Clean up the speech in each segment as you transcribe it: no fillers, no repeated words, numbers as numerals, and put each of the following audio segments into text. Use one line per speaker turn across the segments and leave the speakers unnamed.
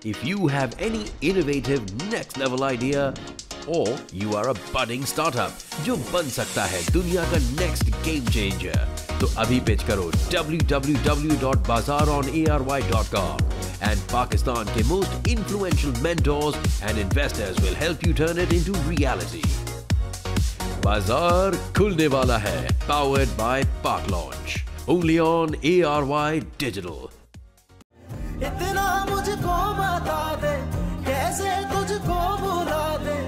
If you have any innovative next level idea or you are a budding startup जो बन सकता है दुनिया का next game changer, तो अभी पिच करो www.bazaronary.com and Pakistan के most influential mentors and investors will help you turn it into reality. बाजार खुलने वाला है, powered by Park Launch, only on ARY Digital.
इतना मुझको बता दे कैसे तुझको भुला दे।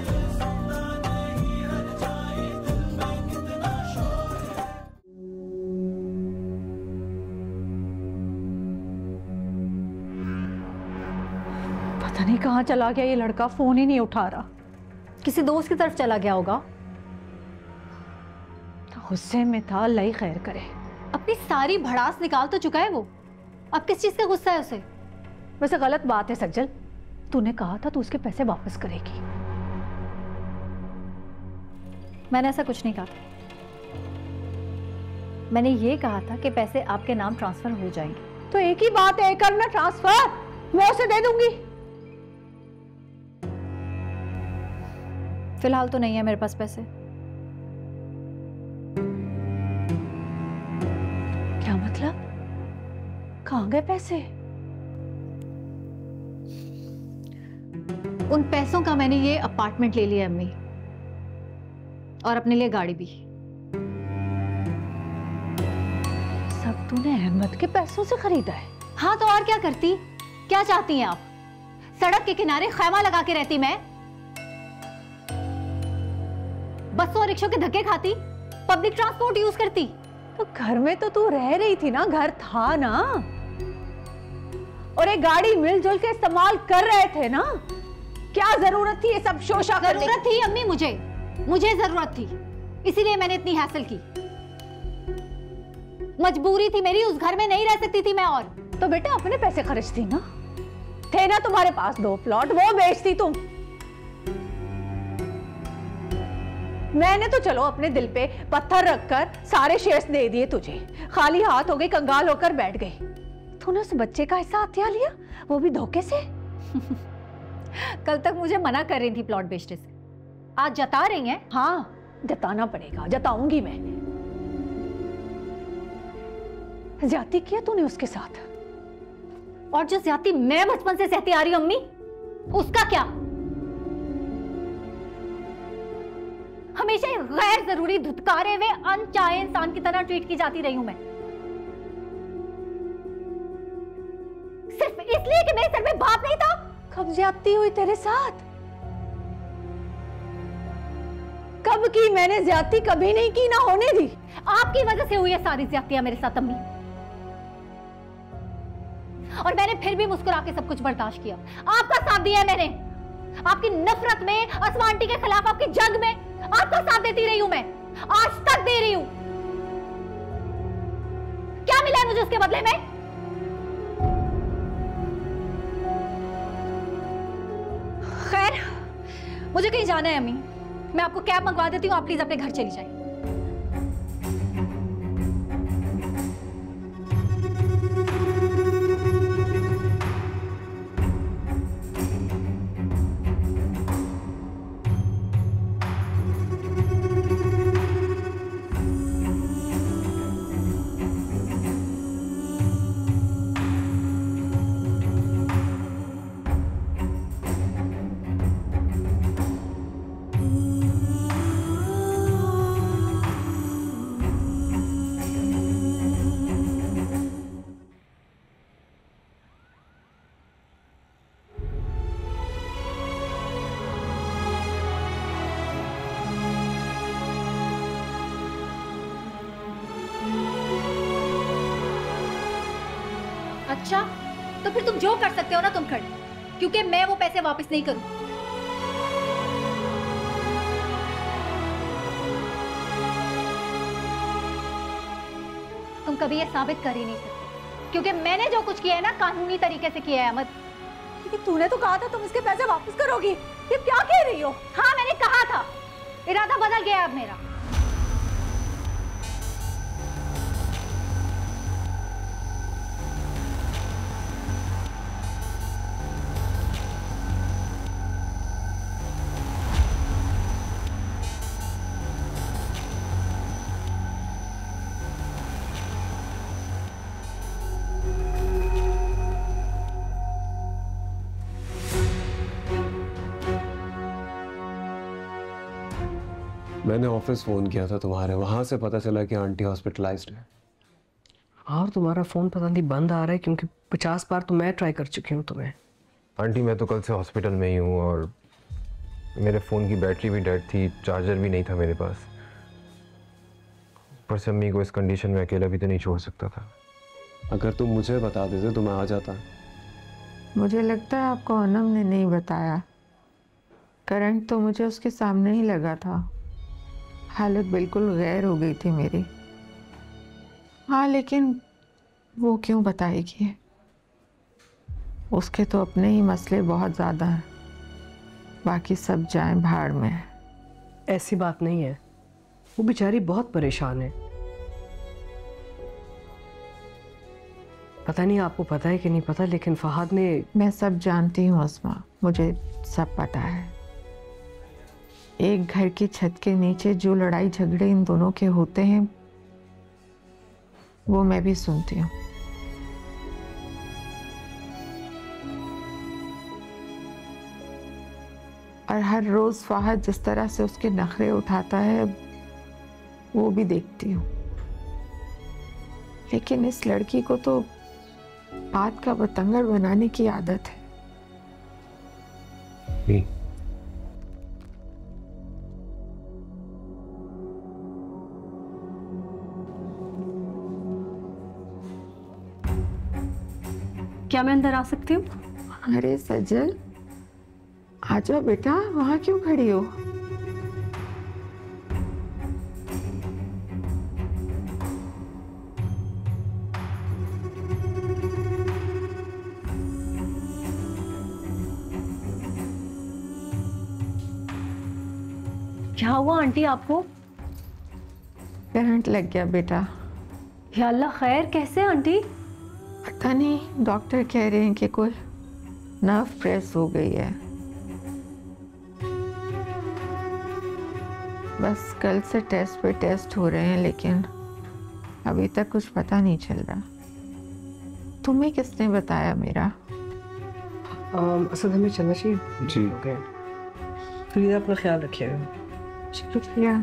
पता नहीं कहाँ चला गया ये लड़का, फोन ही नहीं उठा रहा।
किसी दोस्त की तरफ चला गया होगा।
गुस्से में था, अल्लाह ही खैर करे।
अपनी सारी भड़ास निकाल तो चुका है वो, अब किस चीज का गुस्सा है उसे?
वैसे गलत बात है सज्जल, तूने कहा था तू उसके पैसे वापस करेगी।
मैंने ऐसा कुछ नहीं कहा। मैंने ये कहा था कि पैसे आपके नाम ट्रांसफर हो जाएंगे।
तो एक ही बात है, करना ट्रांसफर, मैं उसे दे दूंगी।
फिलहाल तो नहीं है मेरे पास पैसे।
क्या मतलब? कहाँ गए पैसे?
उन पैसों का मैंने ये अपार्टमेंट ले लिया अम्मी, और अपने लिए गाड़ी भी।
सब तूने अहमद के पैसों से खरीदा है?
हाँ तो और क्या करती? क्या चाहती हैं आप? सड़क के किनारे खैमा लगा के रहती मैं? बसों और रिक्शों के धक्के खाती? पब्लिक ट्रांसपोर्ट यूज करती?
तो घर में तो तू रह रही थी ना, घर था ना, और एक गाड़ी मिलजुल के इस्तेमाल कर रहे थे ना। क्या जरूरत थी ये सब शोशा करने की?
जरूरत थी अम्मी, मुझे जरूरत थी, इसीलिए मैंने इतनी हासिल की। मजबूरी थी मेरी, उस घर में नहीं रह सकती थी मैं। और
तो बेटा अपने पैसे खर्चती ना, थे ना तुम्हारे पास 2 प्लॉट, वो बेचती तुम। मैंने तो चलो अपने दिल पे पत्थर रखकर सारे शेयर्स दे दिए तुझे, खाली हाथ हो गई, कंगाल होकर बैठ गई। तूने उस बच्चे का हिस्सा हथिया लिया, वो भी धोखे से।
कल तक मुझे मना कर रही थी प्लॉट बेचने से, आज जता रही हैं।
हाँ जताना पड़ेगा, जताऊंगी मैं। ज्यादती किया तूने उसके साथ,
और जो ज्यादती मैं बचपन से सहती आ रही हूं अम्मी, उसका क्या? हमेशा गैर जरूरी धुतकारे हुए अनचाहे इंसान की तरह ट्रीट की जाती रही हूं मैं, सिर्फ इसलिए कि मेरे सर में बाप नहीं था।
कब ज्यादती हुई तेरे साथ? कब की? मैंने ज्यादती कभी नहीं की, ना होने दी।
आपकी वजह से हुई है सारी ज्यादतियां मेरे साथ अम्मी, और मैंने फिर भी मुस्कुरा के सब कुछ बर्दाश्त किया। आपका साथ दिया है मैंने, आपकी नफरत में, आसमांटी के खिलाफ आपकी जंग में आपका साथ देती रही हूं मैं, आज तक दे रही हूं। क्या मिला है मुझे उसके बदले में? खैर मुझे कहीं जाना है अम्मी, मैं आपको कैब मंगवा देती हूँ, आप प्लीज अपने घर चली जाइए। अच्छा तो फिर तुम जो कर सकते हो ना तुम कर, क्योंकि मैं वो पैसे वापस नहीं करूं। तुम कभी ये साबित कर ही नहीं सकते, क्योंकि मैंने जो कुछ किया है ना कानूनी तरीके से किया है अहमद।
लेकिन तूने तो कहा था तुम इसके पैसे वापस करोगी, ये क्या कह रही हो?
हाँ मैंने कहा था, इरादा बदल गया अब मेरा।
मैंने ऑफिस फ़ोन किया था तुम्हारे, वहाँ से पता चला कि आंटी हॉस्पिटलाइज्ड है।
और तुम्हारा फ़ोन पता नहीं बंद आ रहा है, क्योंकि 50 बार तो मैं ट्राई कर चुकी हूँ तुम्हें।
आंटी मैं तो कल से हॉस्पिटल में ही हूँ और मेरे फ़ोन की बैटरी भी डेड थी, चार्जर भी नहीं था मेरे पास। पर से अम्मी को इस कंडीशन में अकेला भी तो नहीं छोड़ सकता था।
अगर तुम मुझे बता देते तो मैं आ जाता।
मुझे लगता है आपको अनम ने नहीं बताया। करंट तो मुझे उसके सामने ही लगा था। हालत बिल्कुल गैर हो गई थी मेरी। हाँ, लेकिन वो क्यों बताएगी? उसके तो अपने ही मसले बहुत ज़्यादा हैं। बाकी सब जाएं भाड़ में।
ऐसी बात नहीं है, वो बेचारी बहुत परेशान है। पता नहीं आपको पता है कि नहीं पता, लेकिन फहद ने...
मैं सब जानती हूँ अस्मा, मुझे सब पता है। एक घर की छत के नीचे जो लड़ाई झगड़े इन दोनों के होते हैं वो मैं भी सुनती हूँ। और हर रोज फहद जिस तरह से उसके नखरे उठाता है वो भी देखती हूँ। लेकिन इस लड़की को तो बात का बतंगड़ बनाने की आदत है।
क्या मैं अंदर आ सकती हूँ?
अरे सजल, आजा बेटा, वहां क्यों खड़ी हो?
क्या हुआ आंटी आपको?
करंट लग गया बेटा।
या अल्लाह, खैर कैसे आंटी?
पता नहीं, डॉक्टर कह रहे हैं कि कोई नर्व प्रेस हो गई है। बस कल से टेस्ट पे टेस्ट हो रहे हैं, लेकिन अभी तक कुछ पता नहीं चल रहा। तुम्हें किसने बताया मेरा?
असद हमें चलना चाहिए
जी।
ओके, फरीदा अपना ख्याल रखिएगा।
शुक्रिया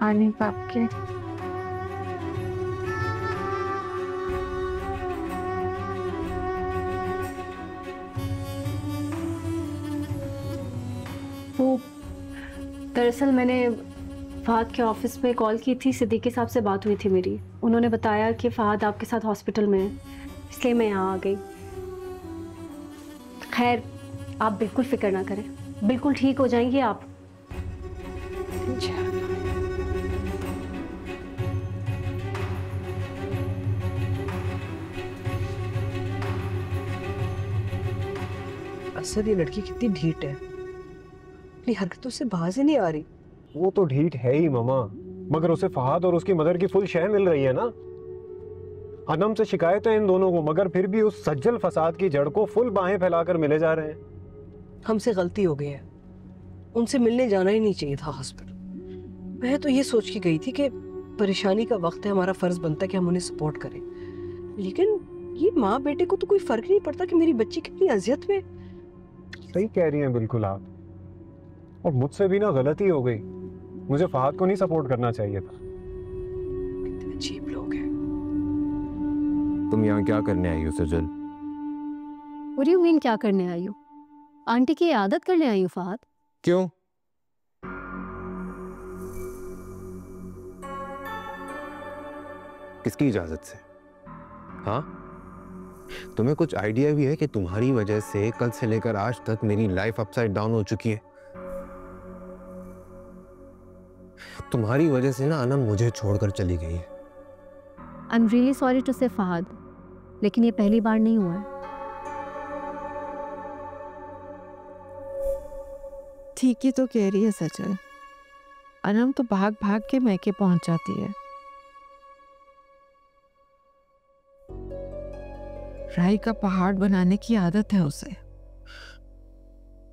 आने का आपके।
वो दरअसल मैंने फहद के ऑफिस में कॉल की थी, सिद्दीकी साहब से बात हुई थी मेरी। उन्होंने बताया कि फहद आपके साथ हॉस्पिटल में है, इसलिए मैं यहाँ आ गई। खैर आप बिल्कुल फिक्र ना करें, बिल्कुल ठीक हो जाएंगी आप।
असद ये लड़की कितनी ढीठ है, अपनी हरकतों से बाज ही नहीं आ रही।
वो तो ढीठ है ही मामा, मगर उसे फहद और उसकी मदर की फुल शय मिल रही है ना। अनम से शिकायत है इन दोनों को, मगर फिर भी उस सज्जल फसाद की जड़ को फुल बाहें फैलाकर मिले जा रहे हैं।
हमसे गलती हो गई है, उनसे मिलने जाना ही नहीं चाहिए था हॉस्पिटल। मैं तो ये सोच के गई थी कि परेशानी का वक्त है, हमारा फर्ज बनता है कि हम उन्हें सपोर्ट करें। लेकिन ये माँ बेटे को तो कोई फर्क नहीं पड़ता कि मेरी बच्ची कितनी अजियत में।
सही कह रही हैं बिल्कुल आप, और मुझसे भी ना गलती हो गई। मुझे फहद को नहीं सपोर्ट करना चाहिए था।
कितने अजीब लोग हैं।
तुम यहाँ क्या करने आई हो सजल?
What do you mean क्या करने आई हो? आंटी की आदत करने आई हो फहद?
क्यों? किसकी इजाजत से? हाँ, तुम्हें कुछ आइडिया भी है कि तुम्हारी वजह से कल से लेकर आज तक मेरी लाइफ अपसाइड डाउन हो चुकी है। तुम्हारी वजह से ना अनम मुझे छोड़कर चली गई है।
I'm really sorry to say Fahad, लेकिन ये पहली बार नहीं हुआ है।
ठीक ही तो कह रही है सजल। अनम तो भाग भाग के मैके पहुंच जाती है। राई का पहाड़ बनाने की आदत है उसे।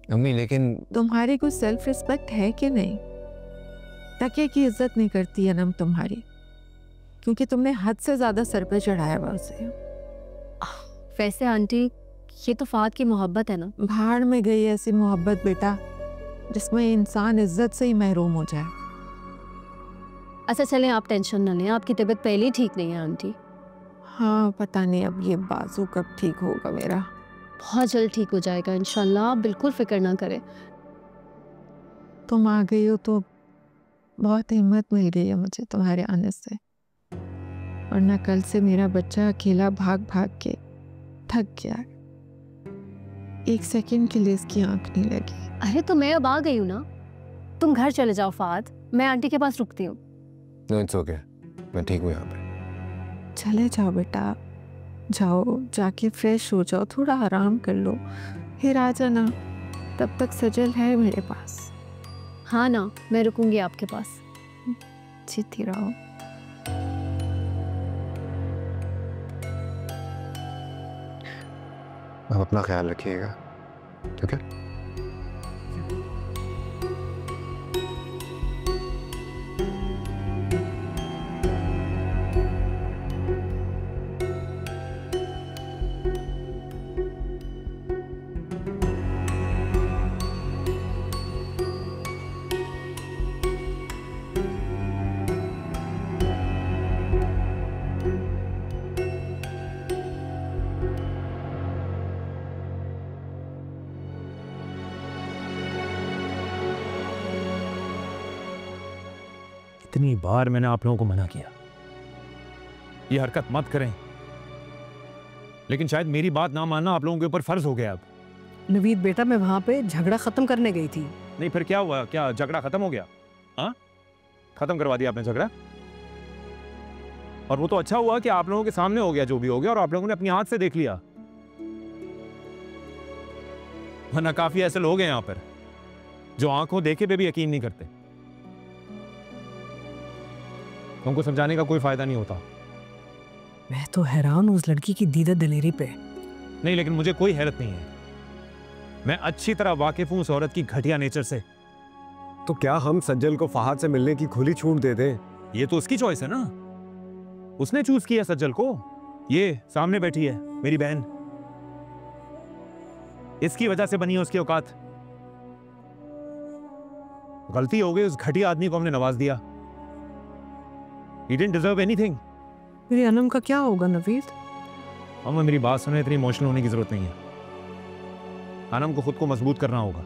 अम्मी लेकिन
तुम्हारी कुछ सेल्फ रिस्पेक्ट है कि नहीं? टके की इज्जत नहीं करती अनम तुम्हारी, क्योंकि तुमने हद से ज्यादा सर पे चढ़ाया हुआ उसे।
वैसे आंटी ये तो फहद की मोहब्बत है ना।
भाड़ में गई ऐसी मोहब्बत बेटा जिसमें इंसान इज्जत से ही महरूम हो जाए।
अच्छा चलें, आप टेंशन ना लें, आपकी तबीयत पहले ही ठीक नहीं है आंटी।
हाँ पता नहीं अब ये बाजू कब ठीक होगा मेरा।
बहुत जल्द ठीक हो जाएगा इंशाल्लाह, आप बिल्कुल फिक्र ना करें।
तुम आ गई हो तो बहुत हिम्मत मिल गई है मुझे तुम्हारे आने से, वरना कल से मेरा बच्चा अकेला भाग भाग के थक गया। एक सेकंड के लिए इसकी आंख नहीं लगी।
अरे तो मैं अब आ गई हूँ ना, तुम घर चले जाओ फहद, मैं आंटी के पास रुकती हूँ।
नो इट्स ओके, मैं ठीक हूँ यहाँ पे।
चले जाओ बेटा, जाओ जाके फ्रेश हो जाओ, थोड़ा आराम कर लो, फिर आ जाना, तब तक सजल है मेरे पास।
हाँ ना, मैं रुकूंगी आपके पास।
जीती रहो।
आप अपना ख्याल रखिएगा, ठीक है?
इतनी बार मैंने आप लोगों को मना किया ये हरकत मत करें, लेकिन शायद मेरी बात ना मानना आप लोगों के ऊपर फर्ज हो गया। अब
नवीद बेटा, मैं वहां पे झगड़ा खत्म करने गई थी।
नहीं फिर क्या हुआ? क्या झगड़ा खत्म हो गया? हाँ, खत्म करवा दिया आपने झगड़ा? और वो तो अच्छा हुआ कि आप लोगों के सामने हो गया जो भी हो गया, और आप लोगों ने अपनी आंख से देख लिया। वरना काफी ऐसे लोग हैं यहाँ पर जो आंखों देखे पे भी यकीन नहीं करते। तुमको समझाने का कोई फायदा नहीं होता।
मैं तो हैरान हूँ उस लड़की की दीदा दिलेरी पे।
नहीं, लेकिन मुझे कोई हैरत नहीं है, मैं अच्छी तरह वाकिफ हूं उस औरत की घटिया नेचर से।
तो क्या हम सज्जल को फहद से मिलने की खुली छूट दे दें?
ये तो उसकी चॉइस है ना, उसने चूज किया सज्जल को। ये सामने बैठी है मेरी बहन, इसकी वजह से बनी है उसकी औकात। गलती हो गई, उस घटिया आदमी को हमने नवाज दिया। He didn't deserve anything.
मेरी अनम का क्या होगा नवीद?
अम्मा मेरी बात सुने, इतनी इमोशनल होने की जरूरत नहीं है। अनम को खुद को मजबूत करना होगा।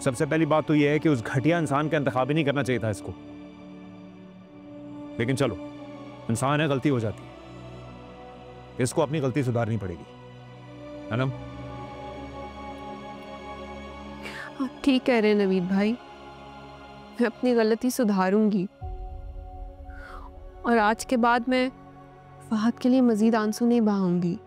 सबसे पहली बात तो यह है कि उस घटिया इंसान का इंतखाब ही नहीं करना चाहिए था इसको। लेकिन चलो, इंसान है, गलती हो जाती है, इसको अपनी गलती सुधारनी पड़ेगी। अनम
ठीक कह रहे नवीद भाई, मैं अपनी गलती सुधारूंगी और आज के बाद मैं फहद के लिए मजीद आंसू नहीं बहाऊंगी।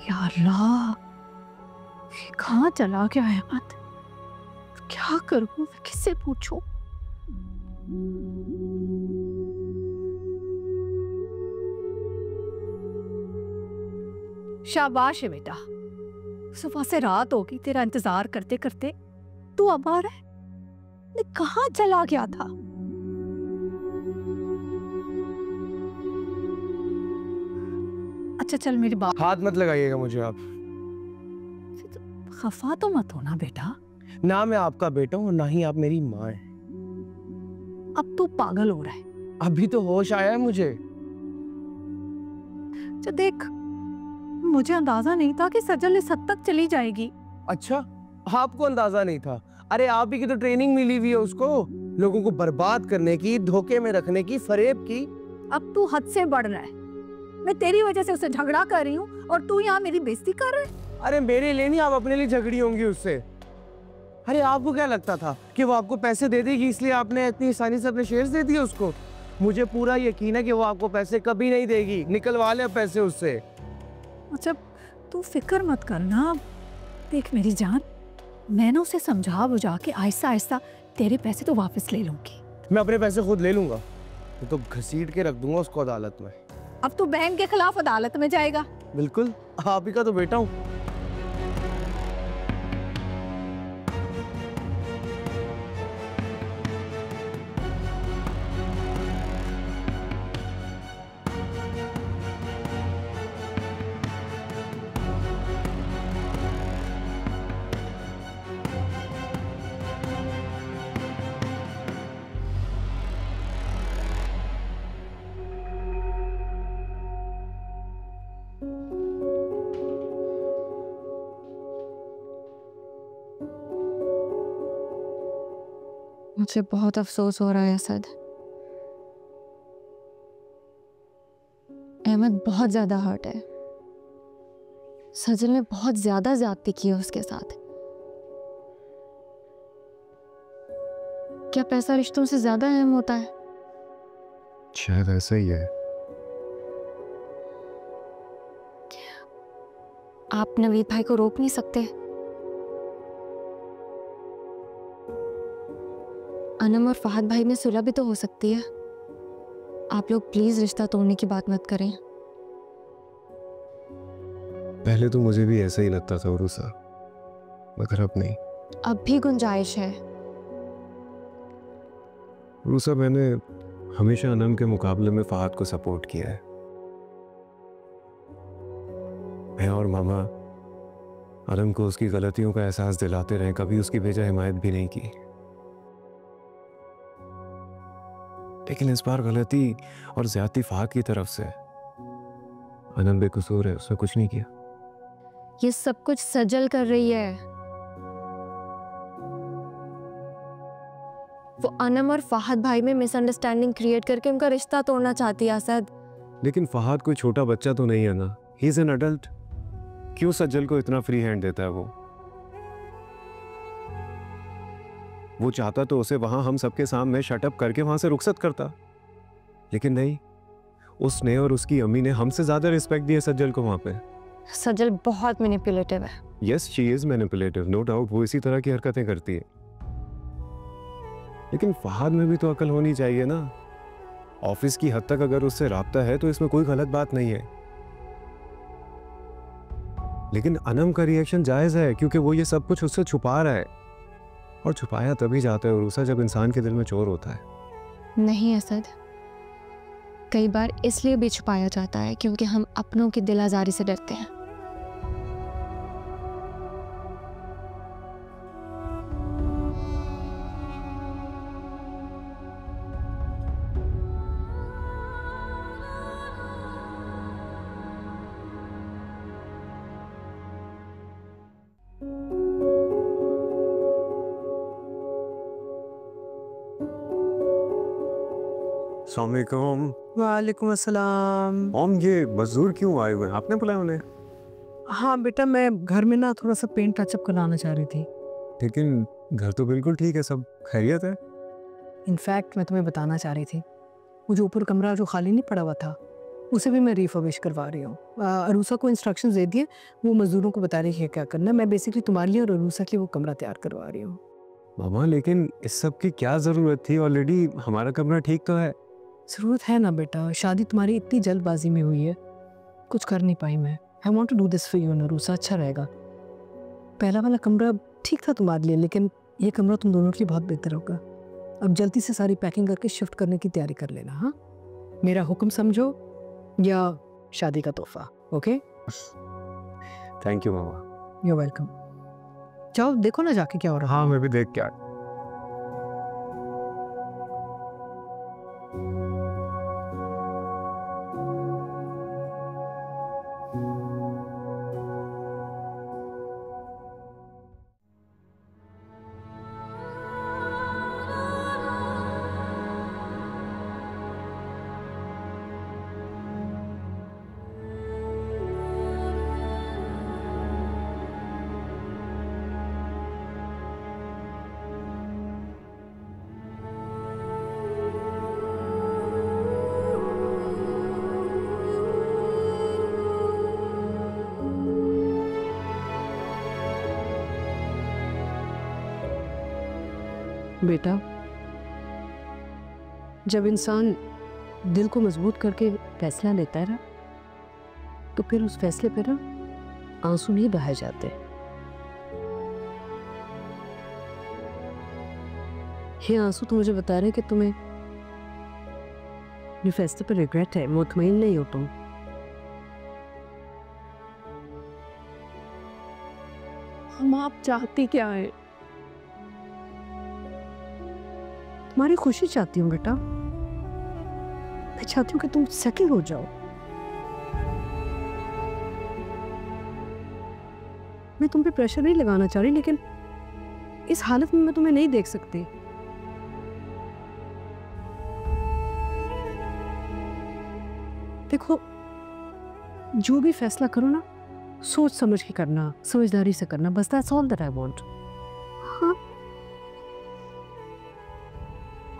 या अल्लाह, कहाँ चला गया अहमद? क्या करूं मैं, किससे पूछूं? शाबाश है बेटा, सुबह से रात होगी तेरा इंतजार करते करते, तू अब आ रहा है? कहाँ चला गया था? अच्छा चल मेरी बात।
हाथ मत लगाइएगा मुझे आप।
खफा तो मत होना बेटा।
ना मैं आपका बेटा हूँ, ना ही आप मेरी माँ हैं।
अब तू पागल हो रहा है।
अभी तो होश आया है मुझे।
तो देख, मुझे अंदाजा नहीं था कि सजल इस हद तक चली जाएगी।
अच्छा, आपको अंदाजा नहीं था? अरे आप ही की तो ट्रेनिंग मिली हुई है उसको, लोगों को बर्बाद करने की, धोखे में रखने की, फरेब की।
अब तू हद से बढ़ रहा है। मैं तेरी वजह से उससे झगड़ा कर रही हूँ और तू यहाँ मेरी बेइज्जती कर रहा है।
अरे मेरे लिए नहीं, आप अपने लिए झगड़ी होंगी उससे। अरे आपको क्या लगता था कि वो आपको पैसे दे देगी, इसलिए आपने इतनी आसानी से अपने शेयर्स दे दिए उसको? मुझे पूरा यकीन है कि वो आपको पैसे कभी नहीं देगी। निकलवा ले पैसे उससे।
अच्छा तू फिक्र मत करना। देख मेरी जान, मैंने उसे समझा बुझा के आहिस्ता आहिस्ता तेरे पैसे तो वापस ले लूंगी।
मैं अपने पैसे खुद ले लूंगा, तो घसीट के रख दूंगा उसको अदालत में।
अब तू बहन के खिलाफ अदालत में जाएगा?
बिल्कुल, आप ही का तो बेटा हूँ।
मुझे बहुत अफसोस हो रहा है असद। अहमद बहुत ज्यादा हर्ट है। सजल ने बहुत ज्यादा ज्यादती की है उसके साथ। क्या पैसा रिश्तों से ज्यादा अहम होता है?
शायद ऐसा ही है।
आप नवीद भाई को रोक नहीं सकते? अनम और फहद भाई में सुलह भी तो हो सकती है। आप लोग प्लीज रिश्ता तोड़ने की बात मत करें।
पहले तो मुझे भी ऐसा ही लगता था उरुसा, मगर अब नहीं।
अब भी गुंजाइश है।
उरुसा, मैंने हमेशा अनम के मुकाबले में फहद को सपोर्ट किया है। मैं और मामा अनम को उसकी गलतियों का एहसास दिलाते रहे, कभी उसकी बेजा हिमायत भी नहीं की। लेकिन इस बार गलती और ज्यादती फहद की तरफ से। अनम बेकसूर है, उसने कुछ नहीं किया।
ये सब कुछ सजल कर रही है। वो अनम और फहद भाई में मिसअंडरस्टैंडिंग क्रिएट करके उनका रिश्ता तोड़ना चाहती है असद।
लेकिन फहद कोई छोटा बच्चा तो नहीं है ना, ही इज एन अडल्ट। क्यों सज्जल को इतना फ्री हैंड देता है वो चाहता तो उसे वहां हम सबके सामने शटअप करके वहां से रुखसत करता, लेकिन नहीं, उसने और उसकी अम्मी ने हमसे ज्यादा रिस्पेक्ट दिया सज्जल को वहां पे।
सजल बहुत मैनिपुलेटिव है।
Yes, she is manipulative, no doubt, वो इसी तरह की हरकतें करती है। लेकिन फहद में भी तो अकल होनी चाहिए ना। ऑफिस की हद तक अगर उससे राब्ता है तो इसमें कोई गलत बात नहीं है। लेकिन अनम का रिएक्शन जायज है, क्योंकि वो ये सब कुछ उससे छुपा रहा है, और छुपाया तभी जाता है उरुसा जब इंसान के दिल में चोर होता है।
नहीं असद, कई बार इसलिए भी छुपाया जाता है क्योंकि हम अपनों की दिल आजारी से डरते हैं।
वालेकुम अस्सलाम।
ओम, ये मजदूर क्यों आए हुए हैं? आपने बुलाया उन्हें?
हाँ बेटा, मैं घर में ना थोड़ा सा पेंट टचअप कराना चाह रही थी।
लेकिन घर तो बिल्कुल ठीक है, सब खैरियत है।
इनफैक्ट मैं तुम्हें बताना चाह रही थी, वो जो ऊपर कमरा जो खाली नहीं पड़ा हुआ था, उसे भी मैं रिफर्बिश करवा रही हूँ। अरूसा को इंस्ट्रक्शंस दे दिए, वो मजदूरों को बता रही है क्या करना है। मैं बेसिकली तुम्हारे लिए और अरूसा के लिए वो कमरा तैयार करवा रही हूँ।
मामा, लेकिन इस सब की क्या जरूरत थी? ऑलरेडी हमारा कमरा ठीक तो है।
ज़रूरत है ना बेटा, शादी तुम्हारी इतनी जल्दबाजी में हुई है, कुछ कर नहीं पाई मैं। I want to do this for you नरूसा, अच्छा रहेगा। पहला वाला कमरा ठीक था तुम्हारे लिए, लेकिन ये कमरा तुम दोनों के लिए बहुत बेहतर होगा। अब जल्दी से सारी पैकिंग करके शिफ्ट करने की तैयारी कर लेना। हाँ, मेरा हुक्म समझो या शादी का तोहफा। Okay,
thank you mama.
You welcome. जाओ देखो ना जाके क्या हो रहा है।
हाँ, मैं भी देख के आ। बेटा, जब इंसान
दिल को मजबूत करके फैसला लेता है ना, तो फिर उस फैसले पे ना आंसू नहीं बहाए जाते। ये आंसू तो मुझे बता रहे हैं कि तुम्हें ये फैसले पर रिग्रेट है, मुतमईन नहीं हो तुम।
हम आप चाहती क्या है?
तुम्हारी खुशी चाहती हूँ बेटा। मैं चाहती हूँ कि तुम सेटल हो जाओ। मैं तुम पे प्रेशर नहीं लगाना चाह रही, लेकिन इस हालत में मैं तुम्हें नहीं देख सकती। देखो, जो भी फैसला करो ना, सोच समझ के करना, समझदारी से करना, बस that's all that I want. हाँ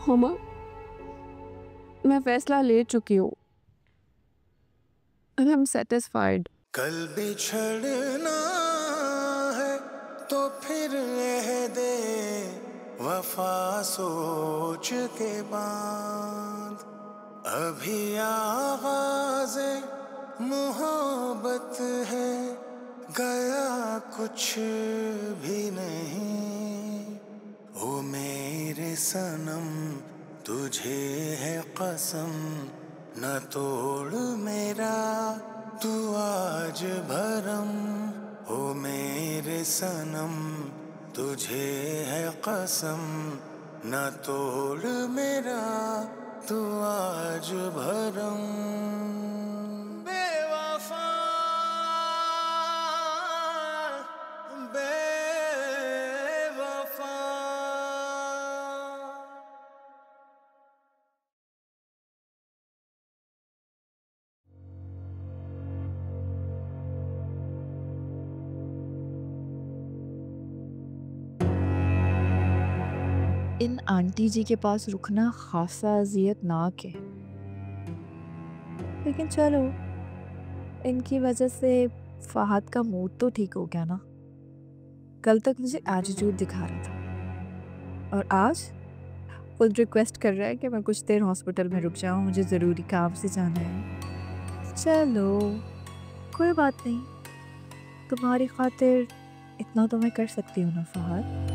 मामा, मैं फैसला ले चुकी हूँ। I am satisfied.
कल बिछड़ना है तो फिर रह दे, वफा सोच के बाद। अभी आगाज़े मोहब्बत है, गया कुछ भी नहीं। ओ मेरे सनम तुझे है कसम, न तोड़ मेरा तू आज भरम। ओ मेरे सनम तुझे है कसम, न तोड़ मेरा तू आज भरम। बेवफा बेवफा।
इन आंटी जी के पास रुकना खासा अजियतनाक है, लेकिन चलो, इनकी वजह से फहद का मूड तो ठीक हो गया ना। कल तक मुझे एटीट्यूड दिखा रहा था और आज खुद रिक्वेस्ट कर रहा है कि मैं कुछ देर हॉस्पिटल में रुक जाऊं, मुझे ज़रूरी काम से जाना है। चलो कोई बात नहीं, तुम्हारी खातिर इतना तो मैं कर सकती हूँ ना फहद।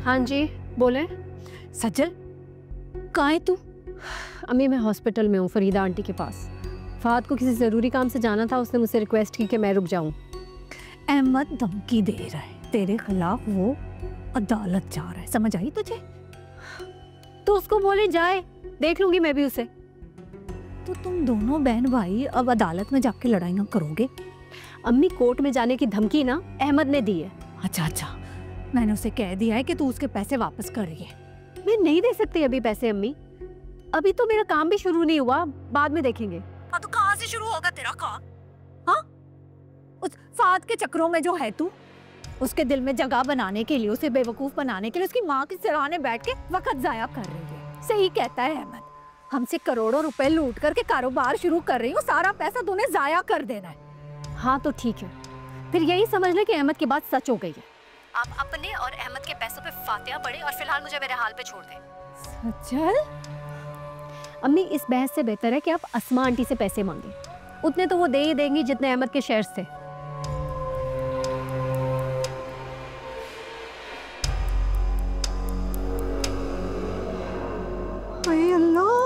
हाँ जी बोले।
सज्जल, कहाँ है तू?
अम्मी मैं हॉस्पिटल में हूँ, फरीदा आंटी के पास। फहद को किसी ज़रूरी काम से जाना था, उसने मुझसे रिक्वेस्ट की कि मैं रुक जाऊँ।
अहमद धमकी दे रहा है तेरे खिलाफ, वो अदालत जा रहा है, समझ आई तुझे?
तो उसको बोले जाए, देख लूंगी मैं भी उसे।
तो तुम दोनों बहन भाई अब अदालत में जाके लड़ाइयाँ करोगे?
अम्मी कोर्ट में जाने की धमकी ना अहमद ने दी है।
अच्छा, मैंने उसे कह दिया है कि तू उसके पैसे वापस कर रही है।
मैं नहीं दे सकती अभी पैसे अम्मी, अभी तो मेरा काम भी शुरू नहीं हुआ, बाद में देखेंगे।
तो कहाँ से शुरू होगा तेरा काम? हाँ, उस फहद के चक्रों में जो है तू, उसके दिल में जगह बनाने के लिए, उसे बेवकूफ बनाने के लिए उसकी माँ की सराहने बैठ के वक्त जाया कर रही है। सही कहता है अहमद, हमसे करोड़ों रुपए लूट करके कारोबार शुरू कर रही हूँ, सारा पैसा तूने जाया कर देना है।
हाँ तो ठीक है, फिर यही समझ ले कि अहमद की बात सच हो गई है।
आप अपने और अहमद के पैसों पे फातिहा पड़े और फिलहाल मुझे मेरे हाल पे छोड़ दें।
सज्जल, अम्मी इस बहस से बेहतर है कि आप अस्मा आंटी से पैसे मांगे, उतने तो वो दे ही देंगी जितने अहमद के शेयर्स थे।
हाय अल्लाह,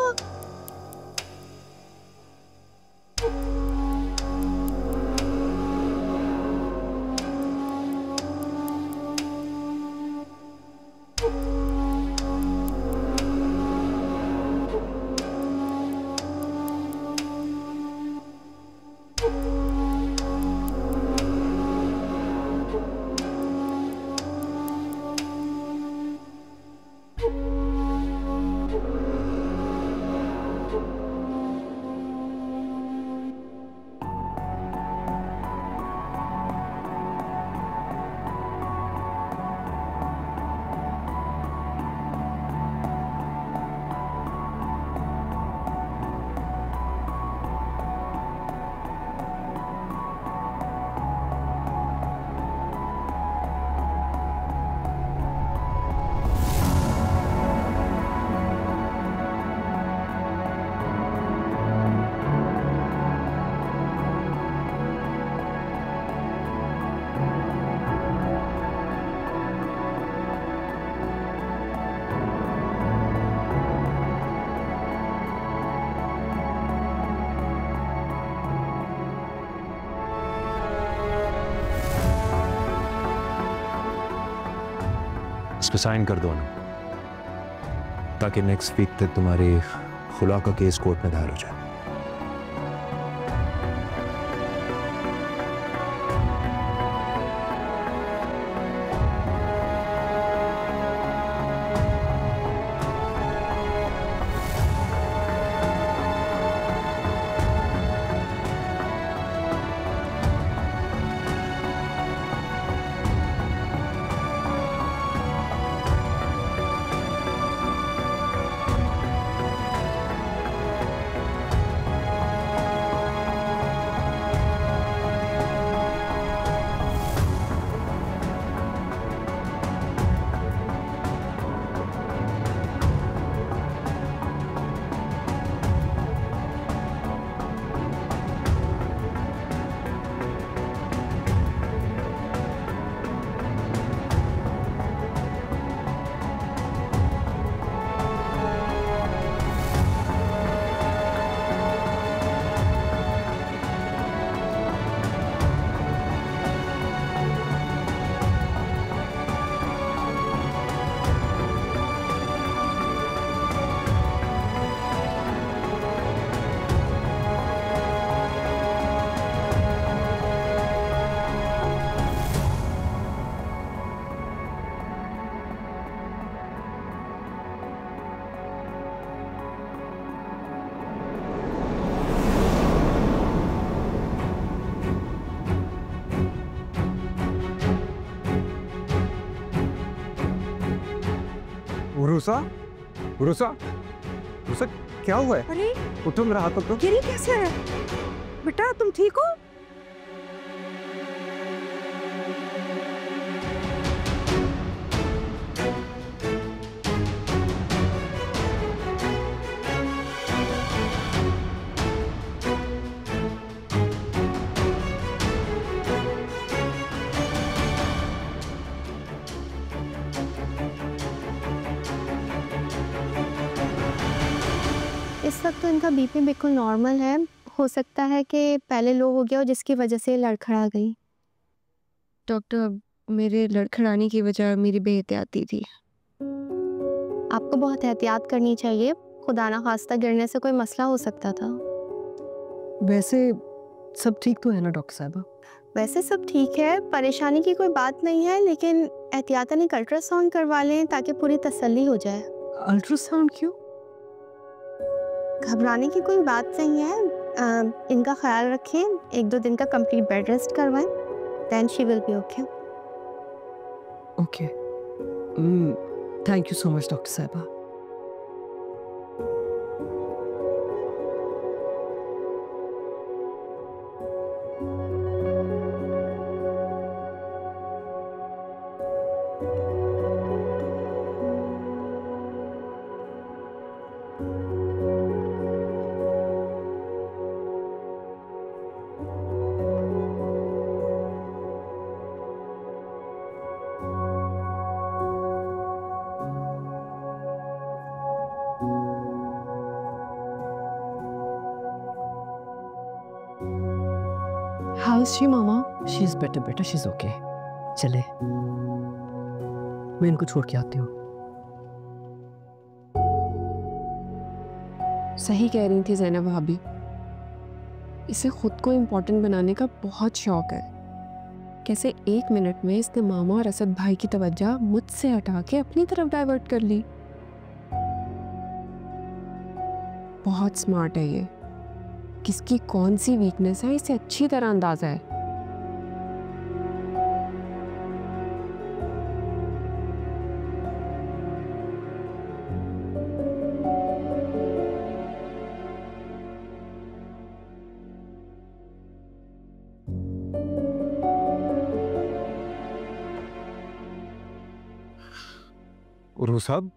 इस पे साइन कर दो ना, ताकि नेक्स्ट वीक तक तुम्हारी खुला का केस कोर्ट में दायर हो जाए।
उरुसा, उरुसा, उरुसा, क्या हुआ है?
अरे
उठो, मेरा हाथ पकड़ो।
गिरी कैसे है? बेटा तुम ठीक हो?
इस वक्त तो इनका बीपी बिल्कुल नॉर्मल है। हो सकता है कि पहले लो हो गया हो जिसकी वजह से लड़खड़ा गई। डॉक्टर, मेरे लड़खड़ाने की वजह मेरी बेहतियाती थी। आपको बहुत एहतियात करनी चाहिए, खुदा ना खास्ता गिरने से कोई मसला हो सकता था।
वैसे सब ठीक तो है ना डॉक्टर साहबा?
वैसे सब ठीक है, परेशानी की कोई बात नहीं है, लेकिन एहतियातन एक अल्ट्रासाउंड करवा लें ताकि पूरी तसल्ली हो जाए।
अल्ट्रासाउंड क्यों?
घबराने की कोई बात नहीं है। इनका ख्याल रखें, 1-2 दिन का कंप्लीट बेड रेस्ट करवाएं, then she will be okay.
Okay, thank you so much doctor साहबा। How is she, Mama? She's better, better. She's okay. चले, मैं इनको छोड़ के आती हूँ।
सही कह रही थी ज़ैनब भाभी, इसे खुद को इम्पोर्टेंट बनाने का बहुत शौक है। कैसे 1 मिनट में इसने मामा और असद भाई की तवज्जो मुझसे हटा के अपनी तरफ डाइवर्ट कर ली। बहुत स्मार्ट है ये, किसकी कौन सी वीकनेस है इसे अच्छी तरह अंदाजा है।
उर्वू साहब,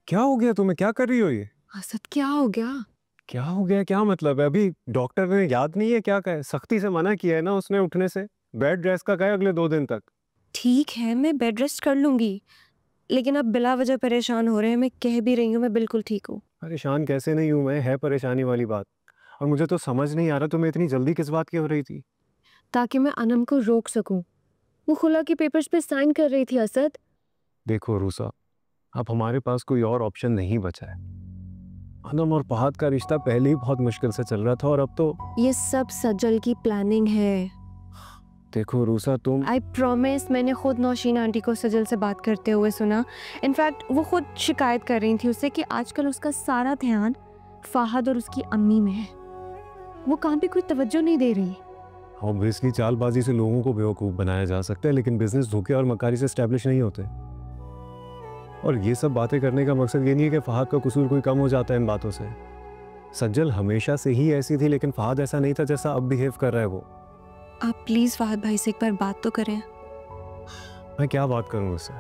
क्या हो गया तुम्हें? क्या कर रही हो ये?
असद क्या हो गया?
क्या हो गया? क्या मतलब है? अभी डॉक्टर ने याद नहीं है क्या कहे? सख्ती से मना किया है ना उसने उठने से। बेड रेस्ट का कहे अगले 2 दिन तक।
ठीक है, मैं बेड रेस्ट कर लूंगी, लेकिन अब बिला वजह परेशान हो रहे हैं। मैं कह भी रही हूँ मैं बिल्कुल ठीक हूँ।
परेशान कैसे नहीं हूँ मैं, है परेशानी वाली बात। और मुझे तो समझ नहीं आ रहा तुम्हें इतनी जल्दी किस बात की हो रही थी।
ताकि मैं अनम को रोक सकूं। वो खुला के पेपर्स पे साइन कर रही थी असद।
देखो रूसा, अब हमारे पास कोई और ऑप्शन नहीं बचा है। अनम और फहद का रिश्ता पहले ही बहुत मुश्किल से चल रहा था और अब तो
ये सब सजल की प्लानिंग है।
देखो रूसा, तुम
आई प्रॉमिस, मैंने खुद नौशीन आंटी को सजल से बात करते हुए सुना। इनफैक्ट वो खुद शिकायत कर रही थी उससे कि आजकल उसका सारा ध्यान फहद और उसकी अम्मी में है, वो काम पे कोई तवज्जो नहीं दे रही।
ऑब्वियसली चालबाजी से लोगों को बेवकूफ़ बनाया जा सकता है, लेकिन बिजनेस धोखे और मकारी से एस्टेब्लिश नहीं होते। और ये सब बातें करने का मकसद ये नहीं है कि फहद का कसूर कोई कम हो जाता है इन बातों से। सज्जल हमेशा से ही ऐसी थी, लेकिन फहद ऐसा नहीं था जैसा अब बिहेव कर रहा है वो।
आप प्लीज फहद भाई से एक बार बात तो करें।
मैं क्या बात करूं उससे?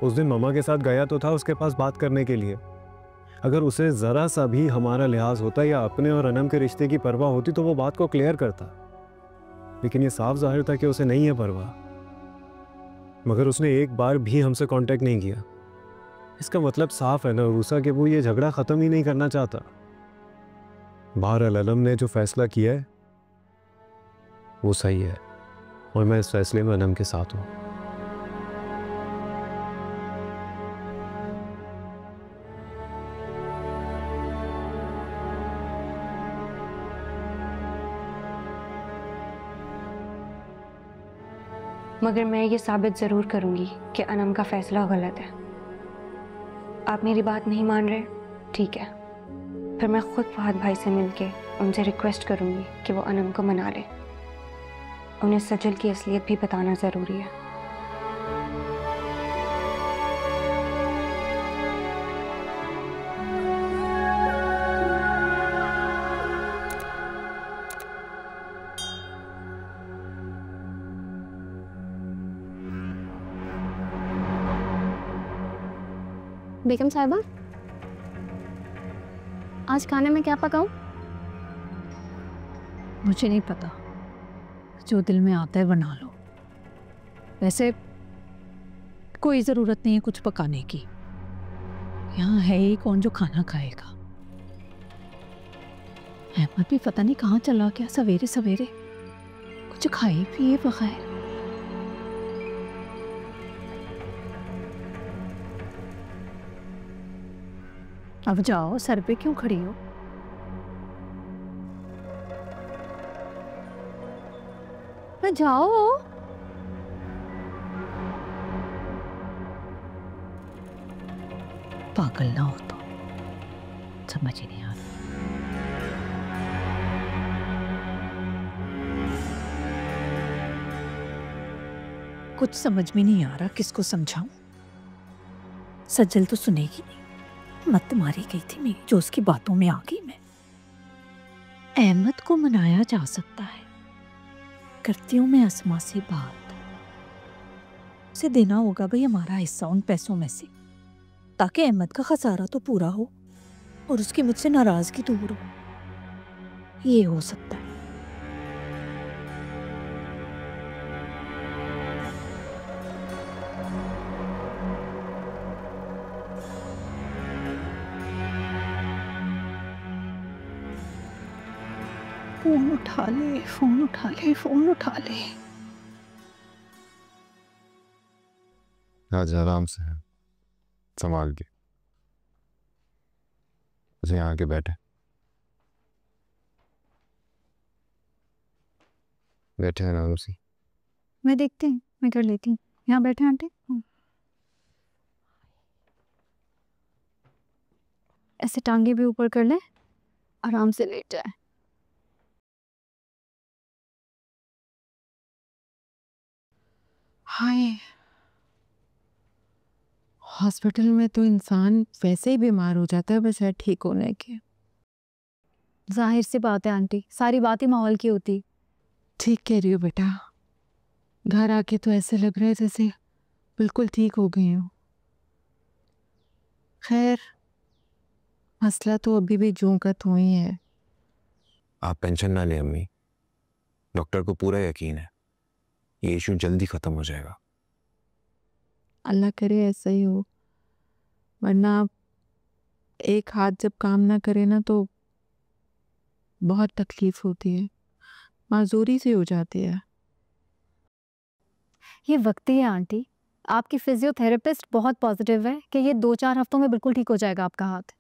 उस दिन ममा के साथ गया तो था उसके पास बात करने के लिए। अगर उसे जरा सा भी हमारा लिहाज होता या अपने और अनम के रिश्ते की परवाह होती तो वो बात को क्लियर करता, लेकिन ये साफ जाहिर था कि उसे नहीं है परवाह। मगर उसने एक बार भी हमसे कांटेक्ट नहीं किया। इसका मतलब साफ है ना रूसा कि वो ये झगड़ा खत्म ही नहीं करना चाहता। बहरहाल अलम ने जो फैसला किया है वो सही है और मैं इस फैसले में अनम के साथ हूं।
मगर मैं ये साबित ज़रूर करूंगी कि अनम का फैसला गलत है। आप मेरी बात नहीं मान रहे, ठीक है, फिर मैं खुद फहद भाई से मिलके उनसे रिक्वेस्ट करूंगी कि वो अनम को मना ले। उन्हें सजल की असलियत भी बताना ज़रूरी है।
बेगम साहिबा, आज खाने में क्या पकाऊं?
मुझे नहीं पता, जो दिल में आता है बना लो। वैसे कोई ज़रूरत नहीं है कुछ पकाने की, यहाँ है ही कौन जो खाना खाएगा। अहमद भी पता नहीं कहाँ चला गया सवेरे सवेरे, कुछ खाए पिए बगैर। अब जाओ, सर पे क्यों खड़ी हो? जाओ। पागल ना हो तो समझ ही नहीं आ रहा। कुछ समझ में नहीं आ रहा, किसको समझाऊं? सज्जल तो सुनेगी नहीं, मत मारी गई थी मेरी जो उसकी बातों में आ गई मैं। अहमद को मनाया जा सकता है, करती हूँ मैं अस्मा से बात। उसे देना होगा भाई हमारा हिस्सा उन पैसों में से, ताकि अहमद का खसारा तो पूरा हो और उसकी मुझसे नाराजगी दूर हो। ये हो सकता है। फोन उठा ले, फोन उठा ले, फोन उठा ले।
आज आराम से है, संभाल के। उसे यहाँ आके बैठे बैठे आराम से।
मैं देखती हूँ, मैं कर लेती हूँ। यहाँ बैठे आंटी, ऐसे टांगे भी ऊपर कर ले, आराम से लेट जाए।
हाय, हॉस्पिटल में तो इंसान वैसे ही बीमार हो जाता है बजाय ठीक होने के।
जाहिर सी बात है आंटी, सारी बात ही माहौल की होती।
ठीक कह रही हो बेटा, घर आके तो ऐसे लग रहा है जैसे बिल्कुल ठीक हो गई हो। खैर, मसला तो अभी भी जों का त्यों ही है।
आप टेंशन ना लें अम्मी, डॉक्टर को पूरा यकीन है ये इशू जल्दी खत्म हो जाएगा।
अल्लाह करे ऐसा ही हो, वरना एक हाथ जब काम ना करे ना तो बहुत तकलीफ होती है, माजूरी से हो जाती है।
ये वक्त ही है आंटी, आपकी फिजियोथेरेपिस्ट बहुत पॉजिटिव है कि ये 2-4 हफ्तों में बिल्कुल ठीक हो जाएगा आपका हाथ।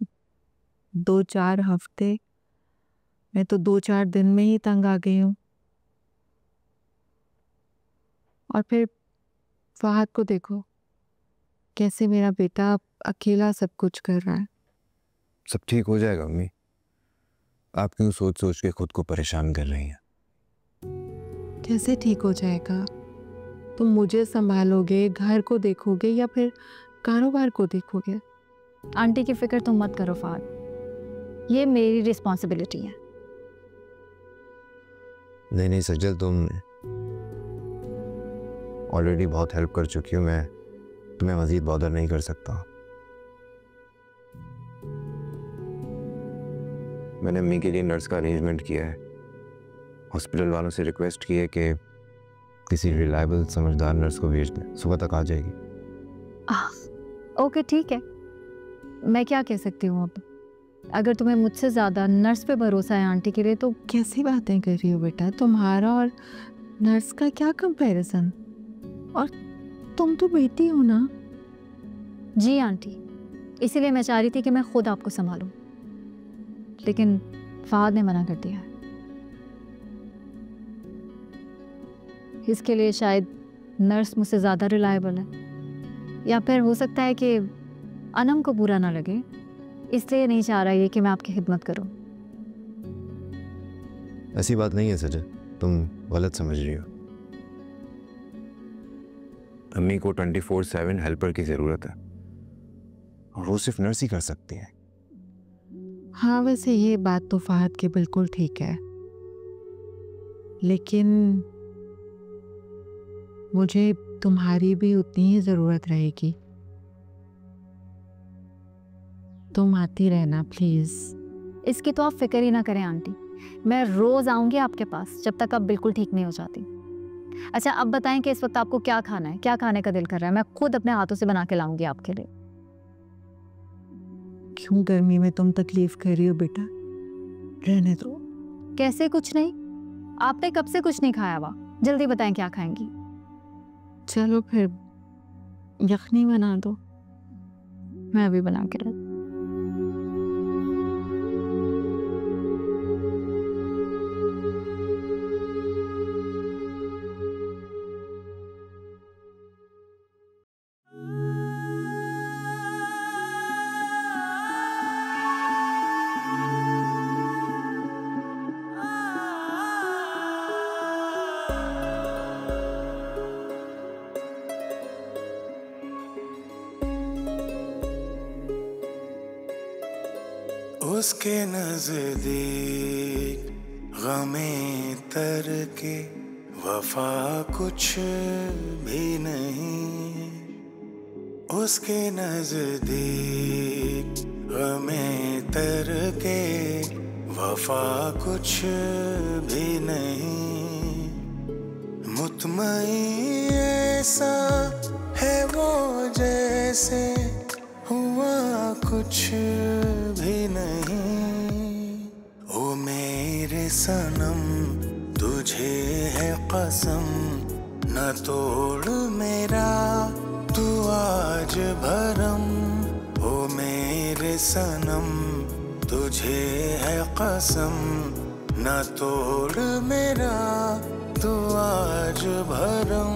2-4 हफ्ते? मैं तो 2-4 दिन में ही तंग आ गई हूँ। और फिर फहद को देखो, कैसे मेरा बेटा अकेला सब कुछ कर रहा है।
सब ठीक हो जाएगा अम्मी, आप क्यों सोच सोच के खुद को परेशान कर रही हैं?
कैसे ठीक हो जाएगा? तुम मुझे संभालोगे, घर को देखोगे या फिर कारोबार को देखोगे?
आंटी की फिक्र तुम मत करो फहद, ये मेरी रिस्पॉन्सिबिलिटी है।
नहीं सज्जल, तुम ऑलरेडी बहुत हेल्प कर चुकी हो, मैं तुम्हें मजीद बॉदर नहीं कर सकता। मैंने अम्मी के लिए नर्स का अरेंजमेंट किया है, हॉस्पिटल वालों से रिक्वेस्ट की है कि किसी रिलायबल समझदार नर्स को भेज दें, सुबह तक आ जाएगी।
ओके ठीक है, मैं क्या कह सकती हूँ अब? अगर तुम्हें मुझसे ज़्यादा नर्स पे भरोसा है आंटी के लिए तो।
कैसी बातें कर रही हो बेटा, तुम्हारा और नर्स का क्या कंपैरिजन? और तुम तो बेटी हो ना।
जी आंटी, इसीलिए मैं चाह रही थी कि मैं खुद आपको संभालूं, लेकिन फहद ने मना कर दिया है। इसके लिए शायद नर्स मुझसे ज़्यादा रिलायबल है, या फिर हो सकता है कि अनम को बुरा ना लगे, इसलिए नहीं चाह रहा ये कि मैं आपकी खिदमत करूं।
ऐसी बात नहीं है सजल, तुम गलत समझ रही हो। अम्मी को 24/7 हेल्पर की ज़रूरत है और वो सिर्फ नर्स ही कर सकती है।
हाँ वैसे ये बात तो फहद की बिल्कुल ठीक है, लेकिन मुझे तुम्हारी भी उतनी ही ज़रूरत रहेगी। तुम आती रहना प्लीज़।
इसकी तो आप फिक्र ही ना करें आंटी, मैं रोज़ आऊँगी आपके पास जब तक आप बिल्कुल ठीक नहीं हो जाती। अच्छा अब बताएं कि इस वक्त आपको क्या खाना है, क्या खाने का दिल कर रहा है? मैं खुद अपने हाथों से बना के लाऊंगी आपके लिए।
क्यों गर्मी में तुम तकलीफ कर रही हो बेटा, रहने दो।
कैसे कुछ नहीं, आपने कब से कुछ नहीं खाया हुआ, जल्दी बताएं क्या खाएंगी?
चलो फिर यखनी बना दो,
मैं अभी बना के रख।
उसके नजदीक गमे तर के वफा कुछ भी नहीं। उसके नजदीक गमे तर के वफा कुछ भी नहीं। मुतमईन ऐसा है वो जैसे हुआ कुछ भी नहीं। ओ मेरे सनम तुझे है कसम, न तोड़ मेरा तू आज भरम। ओ मेरे सनम तुझे है कसम, न तोड़ मेरा तू आज भरम।